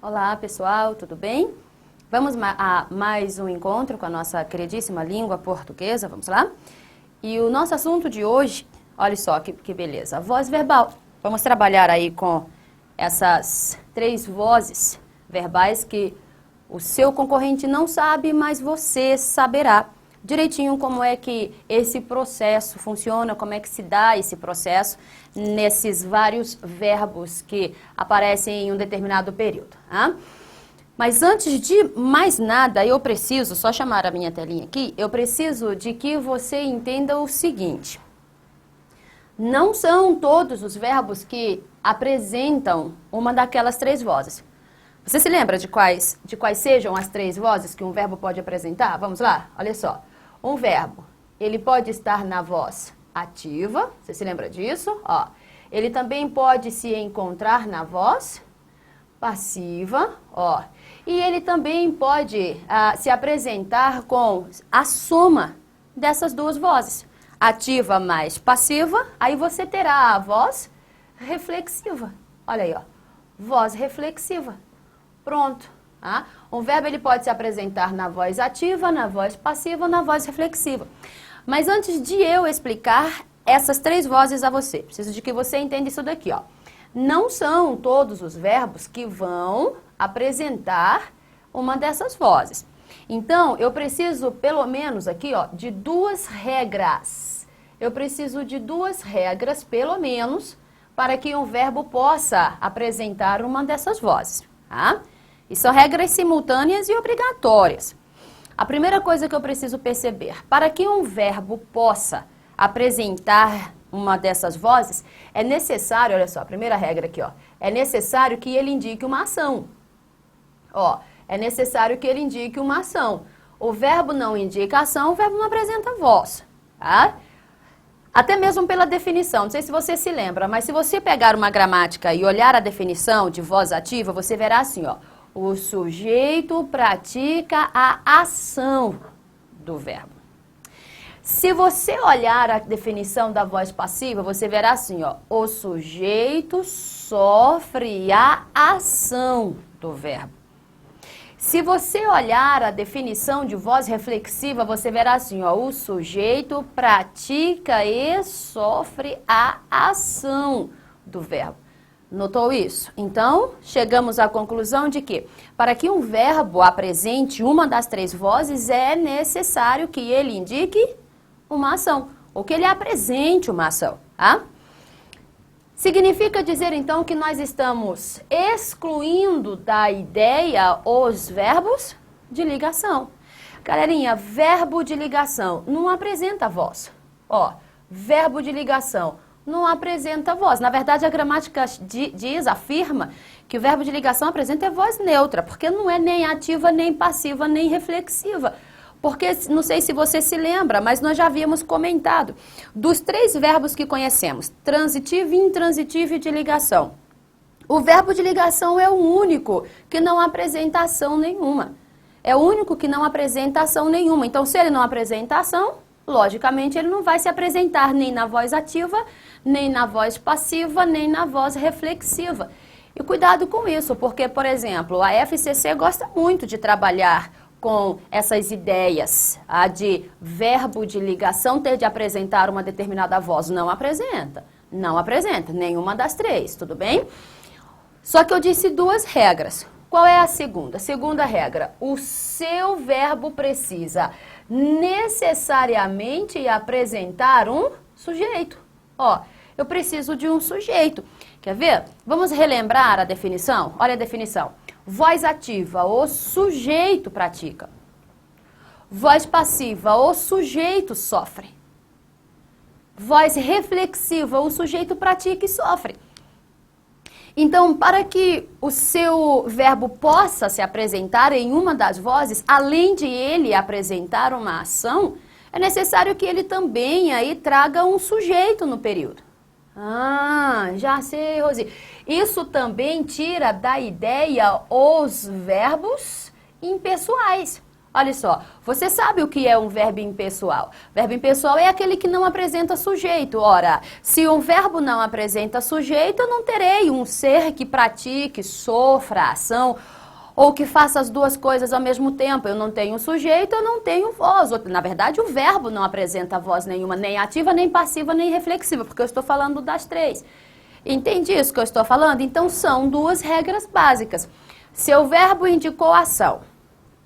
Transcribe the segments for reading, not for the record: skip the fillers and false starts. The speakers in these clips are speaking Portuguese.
Olá, pessoal, tudo bem? Vamos a mais um encontro com a nossa queridíssima língua portuguesa, vamos lá? E o nosso assunto de hoje, olha só que beleza, a voz verbal. Vamos trabalhar aí com essas 3 vozes verbais que o seu concorrente não sabe, mas você saberá direitinho como é que esse processo funciona, como é que se dá esse processo nesses vários verbos que aparecem em um determinado período. Tá? Mas antes de mais nada, eu preciso, só chamar a minha telinha aqui, eu preciso de que você entenda o seguinte. Não são todos os verbos que apresentam uma daquelas 3 vozes. Você se lembra de quais sejam as 3 vozes que um verbo pode apresentar? Vamos lá? Olha só. Um verbo, ele pode estar na voz ativa, você se lembra disso? Ó, ele também pode se encontrar na voz passiva, ó. E ele também pode se apresentar com a soma dessas 2 vozes. Ativa mais passiva, aí você terá a voz reflexiva. Olha aí, ó. Voz reflexiva. Pronto. Tá? Um verbo ele pode se apresentar na voz ativa, na voz passiva ou na voz reflexiva. Mas antes de eu explicar essas 3 vozes a você, preciso de que você entenda isso daqui, ó. Não são todos os verbos que vão apresentar uma dessas vozes. Então, eu preciso pelo menos aqui, ó, de 2 regras. Eu preciso de 2 regras, pelo menos, para que um verbo possa apresentar uma dessas vozes, tá? E são regras simultâneas e obrigatórias. A primeira coisa que eu preciso perceber, para que um verbo possa apresentar uma dessas vozes, é necessário, olha só, a primeira regra aqui, ó, é necessário que ele indique uma ação. Ó, é necessário que ele indique uma ação. O verbo não indica ação, o verbo não apresenta voz, tá? Até mesmo pela definição, não sei se você se lembra, mas se você pegar uma gramática e olhar a definição de voz ativa, você verá assim, ó, o sujeito pratica a ação do verbo. Se você olhar a definição da voz passiva, você verá assim, ó, o sujeito sofre a ação do verbo. Se você olhar a definição de voz reflexiva, você verá assim, ó, o sujeito pratica e sofre a ação do verbo. Notou isso? Então, chegamos à conclusão de que, para que um verbo apresente uma das 3 vozes, é necessário que ele indique uma ação, ou que ele apresente uma ação, tá? Significa dizer, então, que nós estamos excluindo da ideia os verbos de ligação. Galerinha, verbo de ligação não apresenta voz. Ó, verbo de ligação não apresenta voz. Na verdade, a gramática afirma que o verbo de ligação apresenta voz neutra, porque não é nem ativa, nem passiva, nem reflexiva. Porque, não sei se você se lembra, mas nós já havíamos comentado, dos 3 verbos que conhecemos, transitivo, intransitivo e de ligação. O verbo de ligação é o único que não apresenta ação nenhuma. É o único que não apresenta ação nenhuma. Então, se ele não apresenta ação, logicamente, ele não vai se apresentar nem na voz ativa, nem na voz passiva, nem na voz reflexiva. E cuidado com isso, porque, por exemplo, a FCC gosta muito de trabalhar com essas ideias de verbo de ligação ter de apresentar uma determinada voz. Não apresenta. Não apresenta nenhuma das 3, tudo bem? Só que eu disse 2 regras. Qual é a segunda? A segunda regra, o seu verbo precisa necessariamente apresentar um sujeito. Ó, eu preciso de um sujeito. Quer ver? Vamos relembrar a definição? Olha a definição. Voz ativa, o sujeito pratica. Voz passiva, o sujeito sofre. Voz reflexiva, o sujeito pratica e sofre. Então, para que o seu verbo possa se apresentar em uma das vozes, além de ele apresentar uma ação, é necessário que ele também aí traga um sujeito no período. Ah, já sei, Rosi. Isso também tira da ideia os verbos impessoais. Olha só, você sabe o que é um verbo impessoal? Verbo impessoal é aquele que não apresenta sujeito. Ora, se um verbo não apresenta sujeito, eu não terei um ser que pratique, sofra a ação, ou que faça as duas coisas ao mesmo tempo. Eu não tenho sujeito, eu não tenho voz. Na verdade, o verbo não apresenta voz nenhuma, nem ativa, nem passiva, nem reflexiva, porque eu estou falando das três. Entende isso que eu estou falando? Então, são duas regras básicas. Se o verbo indicou ação,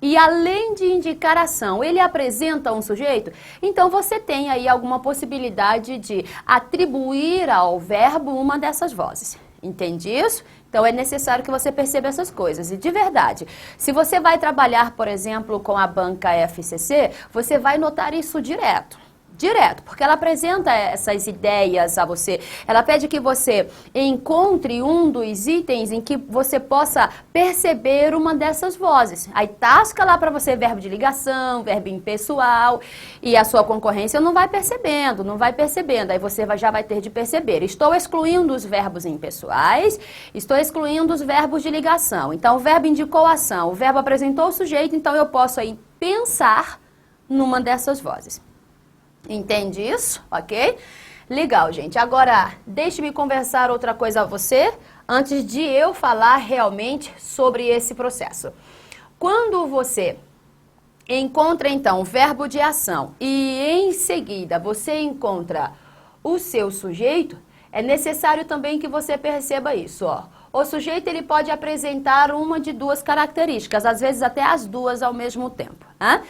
e além de indicar ação, ele apresenta um sujeito, então você tem aí alguma possibilidade de atribuir ao verbo uma dessas vozes. Entende isso? Então é necessário que você perceba essas coisas. E de verdade, se você vai trabalhar, por exemplo, com a banca FCC, você vai notar isso direto. Direto, porque ela apresenta essas ideias a você. Ela pede que você encontre um dos itens em que você possa perceber uma dessas vozes. Aí tasca lá para você verbo de ligação, verbo impessoal, e a sua concorrência não vai percebendo, não vai percebendo. Aí você já vai ter de perceber. Estou excluindo os verbos impessoais, estou excluindo os verbos de ligação. Então o verbo indicou ação, o verbo apresentou o sujeito, então eu posso aí pensar numa dessas vozes. Entende isso? Ok? Legal, gente. Agora, deixe-me conversar outra coisa a você, antes de eu falar realmente sobre esse processo. Quando você encontra, então, o verbo de ação e, em seguida, você encontra o seu sujeito, é necessário também que você perceba isso, ó. O sujeito, ele pode apresentar uma de duas características, às vezes até as duas ao mesmo tempo, né?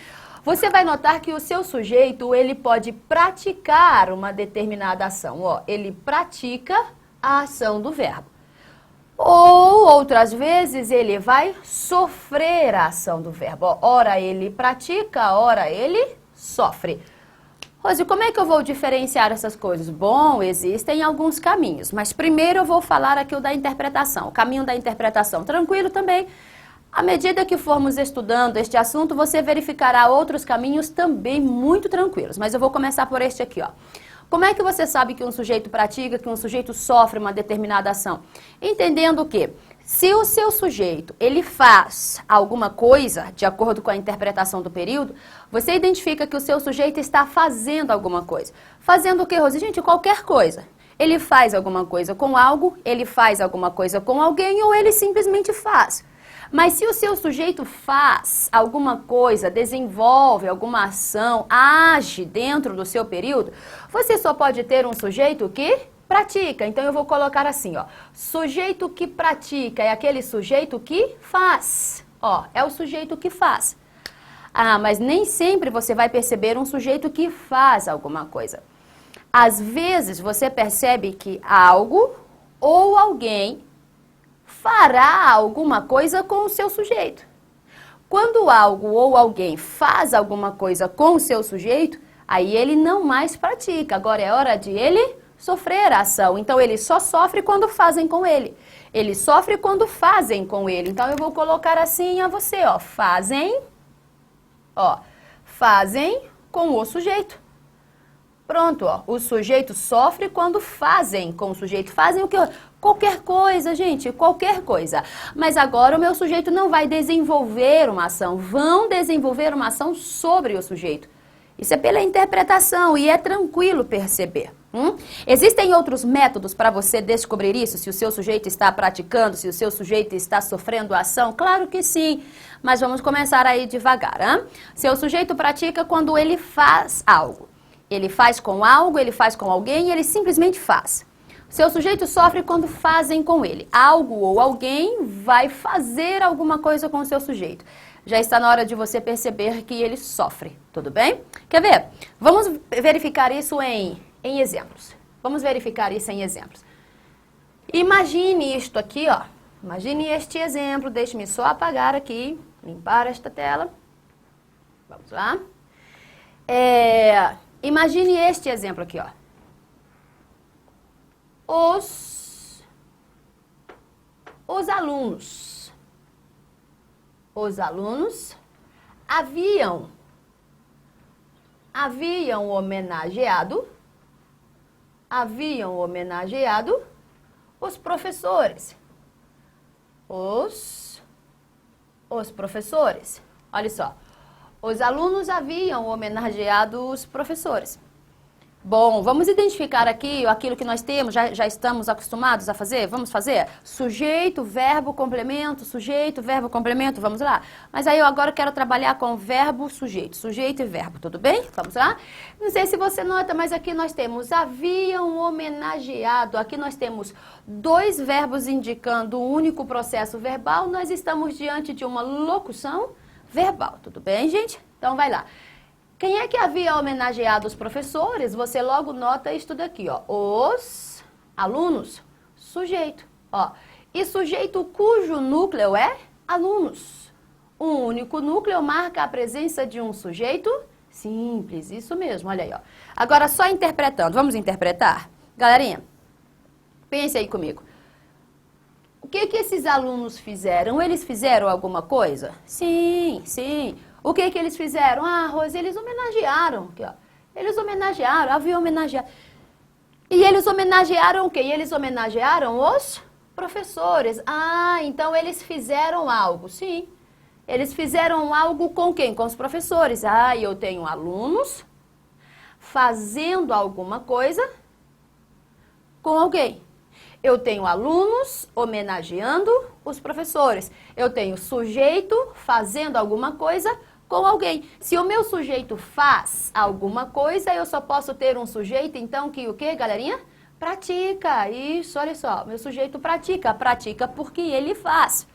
Você vai notar que o seu sujeito, ele pode praticar uma determinada ação. Ó, ele pratica a ação do verbo. Ou, outras vezes, ele vai sofrer a ação do verbo. Ó, ora ele pratica, ora ele sofre. Rose, como é que eu vou diferenciar essas coisas? Bom, existem alguns caminhos, mas primeiro eu vou falar aqui o da interpretação. O caminho da interpretação, tranquilo também. À medida que formos estudando este assunto, você verificará outros caminhos também muito tranquilos. Mas eu vou começar por este aqui, ó. Como é que você sabe que um sujeito pratica, que um sujeito sofre uma determinada ação? Entendendo que, se o seu sujeito, ele faz alguma coisa, de acordo com a interpretação do período, você identifica que o seu sujeito está fazendo alguma coisa. Fazendo o quê, Rose? Gente, qualquer coisa. Ele faz alguma coisa com algo, ele faz alguma coisa com alguém, ou ele simplesmente faz. Mas se o seu sujeito faz alguma coisa, desenvolve alguma ação, age dentro do seu período, você só pode ter um sujeito que pratica. Então eu vou colocar assim, ó. Sujeito que pratica é aquele sujeito que faz. Ó, é o sujeito que faz. Ah, mas nem sempre você vai perceber um sujeito que faz alguma coisa. Às vezes você percebe que algo ou alguém fará alguma coisa com o seu sujeito. Quando algo ou alguém faz alguma coisa com o seu sujeito, aí ele não mais pratica. Agora é hora de ele sofrer a ação. Então ele só sofre quando fazem com ele. Ele sofre quando fazem com ele. Então eu vou colocar assim a você, ó, fazem com o sujeito. Pronto, ó, o sujeito sofre quando fazem com o sujeito. Fazem o que? Qualquer coisa, gente, qualquer coisa. Mas agora o meu sujeito não vai desenvolver uma ação, vão desenvolver uma ação sobre o sujeito. Isso é pela interpretação e é tranquilo perceber. Existem outros métodos para você descobrir isso, se o seu sujeito está praticando, se o seu sujeito está sofrendo a ação? Claro que sim, mas vamos começar aí devagar. Seu sujeito pratica quando ele faz algo. Ele faz com algo, ele faz com alguém, ele simplesmente faz. Seu sujeito sofre quando fazem com ele. Algo ou alguém vai fazer alguma coisa com o seu sujeito. Já está na hora de você perceber que ele sofre, tudo bem? Quer ver? Vamos verificar isso em exemplos. Vamos verificar isso em exemplos. Imagine isto aqui, ó. Imagine este exemplo. Deixe-me só apagar aqui, limpar esta tela. Vamos lá. Imagine este exemplo aqui, ó. Os alunos haviam homenageado os professores. Os professores. Olha só. Os alunos haviam homenageado os professores. Bom, vamos identificar aqui aquilo que nós temos, já estamos acostumados a fazer? Vamos fazer? Sujeito, verbo, complemento, sujeito, verbo, complemento, vamos lá? Mas aí eu agora quero trabalhar com verbo, sujeito e verbo, tudo bem? Vamos lá? Não sei se você nota, mas aqui nós temos haviam homenageado, aqui nós temos dois verbos indicando um único processo verbal, nós estamos diante de uma locução verbal, tudo bem, gente? Então vai lá. Quem é que havia homenageado os professores? Você logo nota isto daqui, ó. Os alunos, sujeito, ó. E sujeito cujo núcleo é alunos. Um único núcleo marca a presença de um sujeito simples, isso mesmo, olha aí, ó. Agora só interpretando, vamos interpretar? Galerinha, pense aí comigo. O que esses alunos fizeram? Eles fizeram alguma coisa? Sim, sim. O que eles fizeram? Ah, Rose, eles homenagearam. Aqui, ó. Eles homenagearam, havia homenageado. E eles homenagearam o quê? E eles homenagearam os professores. Ah, então eles fizeram algo. Sim. Eles fizeram algo com quem? Com os professores. Ah, eu tenho alunos fazendo alguma coisa com alguém. Eu tenho alunos homenageando os professores. Eu tenho sujeito fazendo alguma coisa com alguém. Se o meu sujeito faz alguma coisa, eu só posso ter um sujeito, então, que o quê, galerinha? Pratica. Isso, olha só. Meu sujeito pratica. Pratica porque ele faz.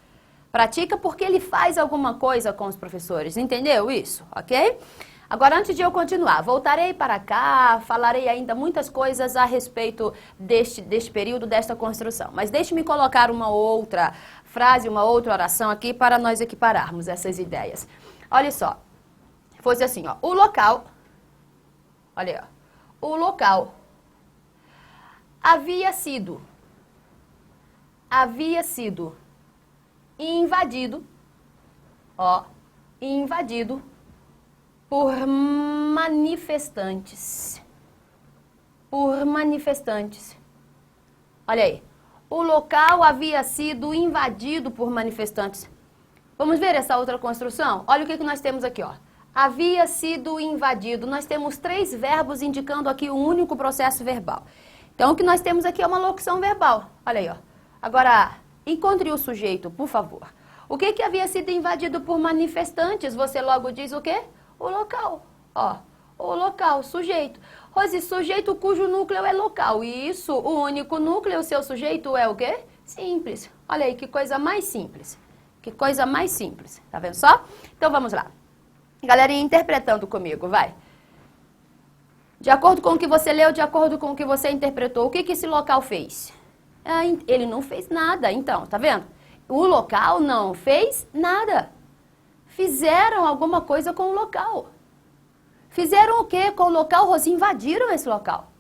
Pratica porque ele faz alguma coisa com os professores. Entendeu isso? Ok? Agora, antes de eu continuar, voltarei para cá, falarei ainda muitas coisas a respeito deste período, desta construção. Mas deixe-me colocar uma outra frase, uma outra oração aqui para nós equipararmos essas ideias. Olha só, fosse assim, ó, o local, olha aí, ó, o local havia sido invadido, ó, invadido por manifestantes. Por manifestantes. Olha aí. O local havia sido invadido por manifestantes. Vamos ver essa outra construção? Olha o que nós temos aqui, ó. Havia sido invadido. Nós temos três verbos indicando aqui um único processo verbal. Então, o que nós temos aqui é uma locução verbal. Olha aí, ó. Agora, encontre o sujeito, por favor. O que havia sido invadido por manifestantes? Você logo diz o quê? O local, ó, o local, sujeito. Rose, sujeito cujo núcleo é local. Isso, o único núcleo, o seu sujeito é o quê? Simples. Olha aí, que coisa mais simples. Que coisa mais simples. Tá vendo só? Então, vamos lá. Galerinha, interpretando comigo, vai. De acordo com o que você leu, de acordo com o que você interpretou, o que esse local fez? Ah, ele não fez nada, então, tá vendo? O local não fez nada. Fizeram alguma coisa com o local. Fizeram o quê com o local, Rose? Invadiram esse local.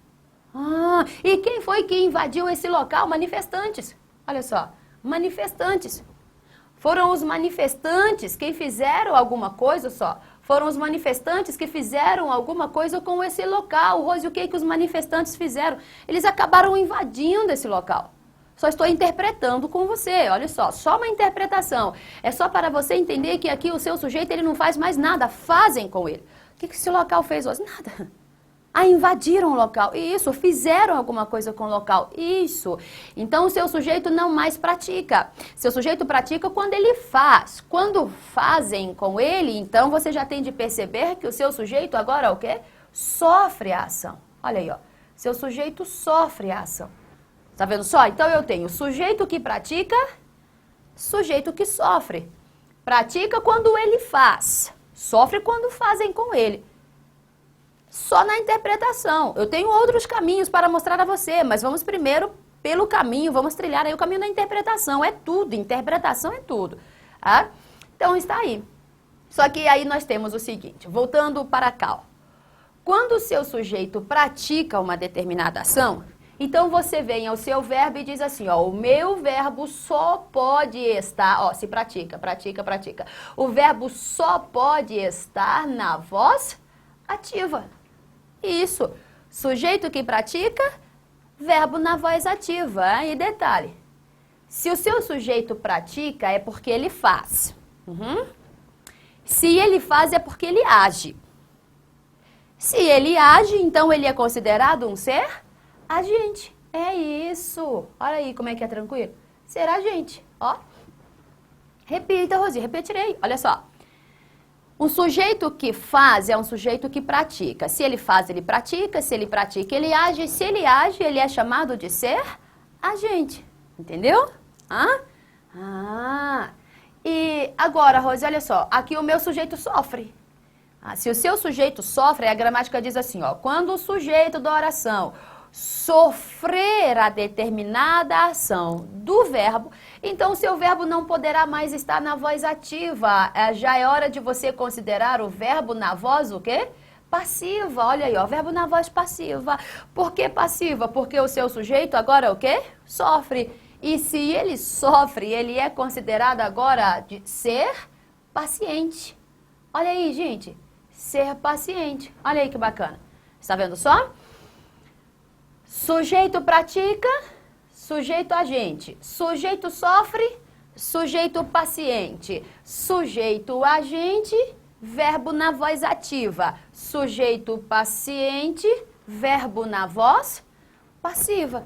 Ah, e quem foi que invadiu esse local? Manifestantes. Olha só, manifestantes. Foram os manifestantes que fizeram alguma coisa só. Foram os manifestantes que fizeram alguma coisa com esse local. Rose, o que os manifestantes fizeram? Eles acabaram invadindo esse local. Só estou interpretando com você, olha só uma interpretação. É só para você entender que aqui o seu sujeito ele não faz mais nada, fazem com ele. O que esse local fez hoje? Nada. Ah, invadiram o local. Isso, fizeram alguma coisa com o local. Isso. Então o seu sujeito não mais pratica. Seu sujeito pratica quando ele faz. Quando fazem com ele, então você já tem de perceber que o seu sujeito agora o quê? Sofre a ação. Olha aí, ó. Seu sujeito sofre a ação. Tá vendo só? Então eu tenho sujeito que pratica, sujeito que sofre. Pratica quando ele faz, sofre quando fazem com ele. Só na interpretação. Eu tenho outros caminhos para mostrar a você, mas vamos primeiro pelo caminho, vamos trilhar aí o caminho da interpretação. É tudo, interpretação é tudo. Tá? Então está aí. Só que aí nós temos o seguinte, voltando para cá. Ó. Quando o seu sujeito pratica uma determinada ação, então você vem ao seu verbo e diz assim, ó, o meu verbo só pode estar, ó, se pratica, pratica, pratica. O verbo só pode estar na voz ativa. Isso, sujeito que pratica, verbo na voz ativa. E detalhe, se o seu sujeito pratica é porque ele faz. Se ele faz é porque ele age. Se ele age, então ele é considerado um ser agente. É isso. Olha aí como é que é tranquilo. Ser agente, ó. Repita, Rosi, repetirei. Olha só. Um sujeito que faz é um sujeito que pratica. Se ele faz, ele pratica. Se ele pratica, ele age. Se ele age, ele é chamado de ser agente. Entendeu? E agora, Rosi, olha só. Aqui o meu sujeito sofre. Se o seu sujeito sofre, a gramática diz assim, ó. Quando o sujeito da oração sofrer a determinada ação do verbo, então o seu verbo não poderá mais estar na voz ativa. Já é hora de você considerar o verbo na voz o quê? Passiva. Olha aí, ó, verbo na voz passiva. Por que passiva? Porque o seu sujeito agora é o quê? Sofre. E se ele sofre, ele é considerado agora de ser paciente. Olha aí, gente. Ser paciente. Olha aí que bacana. Está vendo só? Sujeito pratica, sujeito agente. Sujeito sofre, sujeito paciente. Sujeito agente, verbo na voz ativa. Sujeito paciente, verbo na voz passiva.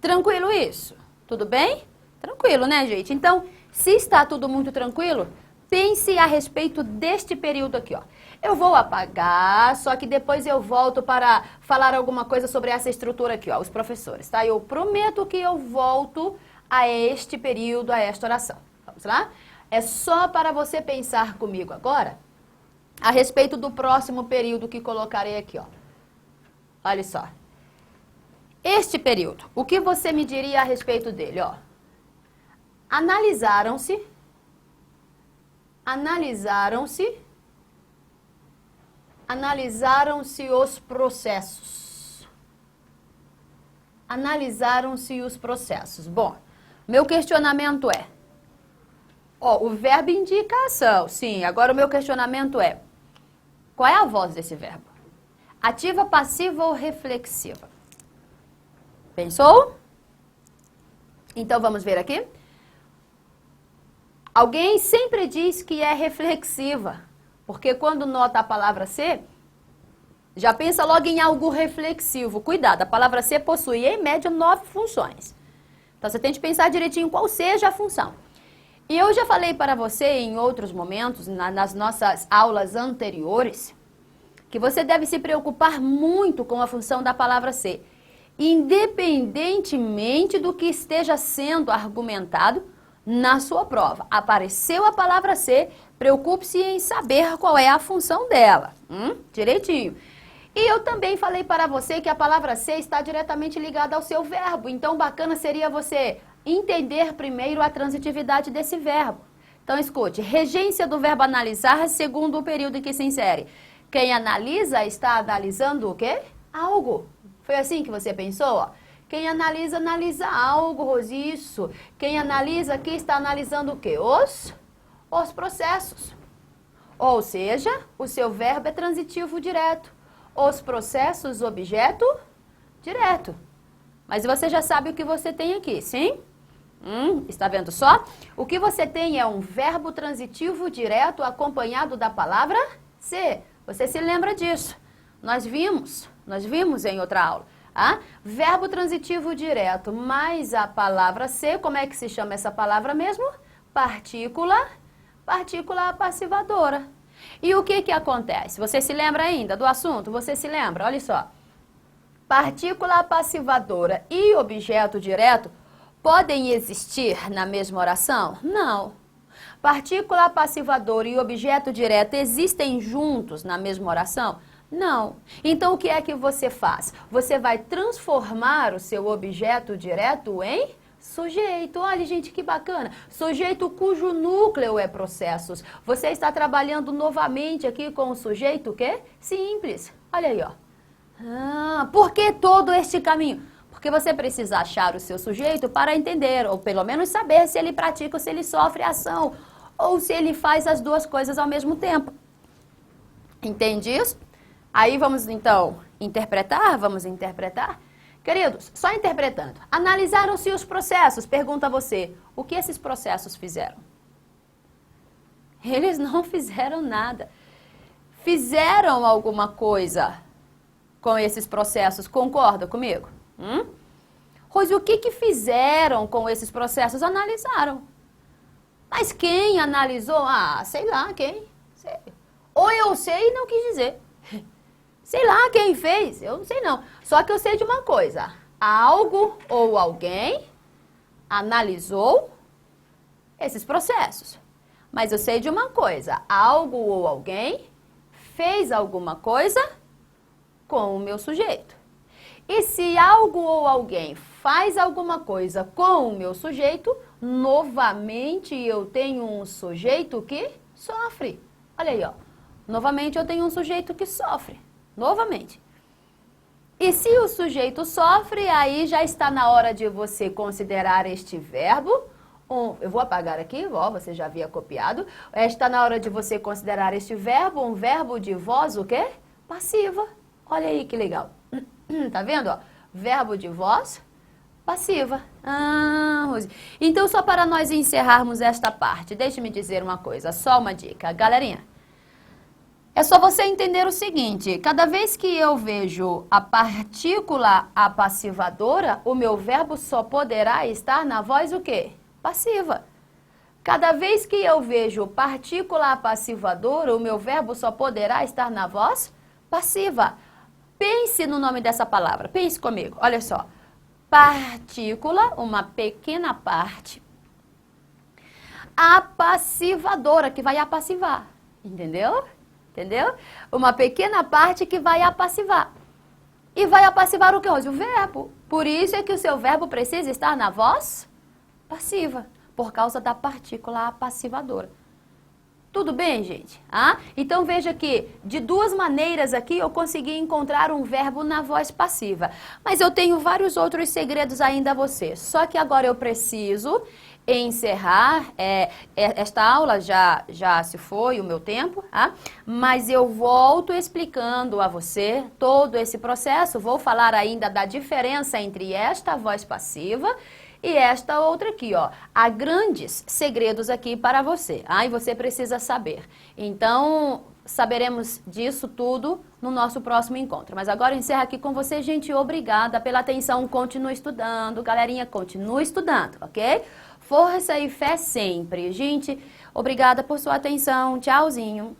Tranquilo isso? Tudo bem? Tranquilo, né, gente? Então, se está tudo muito tranquilo, pense a respeito deste período aqui, ó. Eu vou apagar, só que depois eu volto para falar alguma coisa sobre essa estrutura aqui, ó, os professores, tá? Eu prometo que eu volto a este período, a esta oração. Vamos lá? É só para você pensar comigo agora a respeito do próximo período que colocarei aqui, ó. Olha só. Este período, o que você me diria a respeito dele, ó? Analisaram-se os processos. Analisaram-se os processos. Bom, meu questionamento é, ó, o verbo indica a ação. Sim, agora o meu questionamento é, qual é a voz desse verbo? Ativa, passiva ou reflexiva? Pensou? Então vamos ver aqui. Alguém sempre diz que é reflexiva, porque quando nota a palavra ser, já pensa logo em algo reflexivo. Cuidado, a palavra ser possui em média 9 funções. Então você tem que pensar direitinho qual seja a função. E eu já falei para você em outros momentos, nas nossas aulas anteriores, que você deve se preocupar muito com a função da palavra ser, independentemente do que esteja sendo argumentado na sua prova. Apareceu a palavra ser, preocupe-se em saber qual é a função dela. Direitinho. E eu também falei para você que a palavra ser está diretamente ligada ao seu verbo. Então, bacana seria você entender primeiro a transitividade desse verbo. Então, escute. Regência do verbo analisar segundo o período em que se insere. Quem analisa está analisando o quê? Algo. Foi assim que você pensou, ó? Quem analisa, analisa algo, Rosi, isso. Quem analisa aqui está analisando o quê? Os processos. Ou seja, o seu verbo é transitivo direto. Os processos, objeto direto. Mas você já sabe o que você tem aqui, sim? Está vendo só? O que você tem é um verbo transitivo direto acompanhado da palavra ser. Você se lembra disso? Nós vimos em outra aula. Verbo transitivo direto mais a palavra ser, como é que se chama essa palavra mesmo? Partícula passivadora. E o que acontece? Você se lembra ainda do assunto? Você se lembra? Olha só. Partícula passivadora e objeto direto podem existir na mesma oração? Não. Partícula passivadora e objeto direto existem juntos na mesma oração? Não. Então, o que é que você faz? Você vai transformar o seu objeto direto em sujeito. Olha, gente, que bacana. Sujeito cujo núcleo é processos. Você está trabalhando novamente aqui com o sujeito o quê? Simples. Olha aí, ó. Por que todo este caminho? Porque você precisa achar o seu sujeito para entender, ou pelo menos saber se ele pratica ou se ele sofre ação, ou se ele faz as duas coisas ao mesmo tempo. Entende isso? Aí vamos, então, interpretar? Vamos interpretar? Queridos, só interpretando. Analisaram-se os processos. Pergunta a você, o que esses processos fizeram? Eles não fizeram nada. fizeram alguma coisa com esses processos. Concorda comigo? Rose, o que fizeram com esses processos? Analisaram. Mas quem analisou? Ah, sei lá quem. Sei. Ou eu sei e não quis dizer. Sei lá quem fez, eu não sei não. Só que eu sei de uma coisa. Algo ou alguém analisou esses processos. Mas eu sei de uma coisa. Algo ou alguém fez alguma coisa com o meu sujeito. E se algo ou alguém faz alguma coisa com o meu sujeito, novamente eu tenho um sujeito que sofre. Olha aí, ó. Novamente eu tenho um sujeito que sofre. Novamente. E se o sujeito sofre, aí já está na hora de você considerar este verbo. Eu vou apagar aqui, ó, você já havia copiado. Está na hora de você considerar este verbo, um verbo de voz, o quê? Passiva. Olha aí que legal. Tá vendo, ó? Verbo de voz passiva. Ah, Rose. Então, só para nós encerrarmos esta parte, deixe-me dizer uma coisa, só uma dica. Galerinha, é só você entender o seguinte, cada vez que eu vejo a partícula apassivadora, o meu verbo só poderá estar na voz o quê? Passiva. Cada vez que eu vejo partícula apassivadora, o meu verbo só poderá estar na voz passiva. Pense no nome dessa palavra, pense comigo, olha só. Partícula, uma pequena parte, apassivadora, que vai apassivar, entendeu? Entendeu? Uma pequena parte que vai apassivar. E vai apassivar o que, Rose? O verbo. Por isso é que o seu verbo precisa estar na voz passiva, por causa da partícula apassivadora. Tudo bem, gente? Então veja que de duas maneiras aqui eu consegui encontrar um verbo na voz passiva. Mas eu tenho vários outros segredos ainda a você. Só que agora eu preciso encerrar. Esta aula já se foi o meu tempo, mas eu volto explicando a você todo esse processo. Vou falar ainda da diferença entre esta voz passiva e esta outra aqui, ó. Há grandes segredos aqui para você. E você precisa saber. Então, saberemos disso tudo no nosso próximo encontro. Mas agora eu encerro aqui com você, gente. Obrigada pela atenção. Continue estudando. Galerinha, continue estudando, ok? Força e fé sempre. Gente, obrigada por sua atenção. Tchauzinho.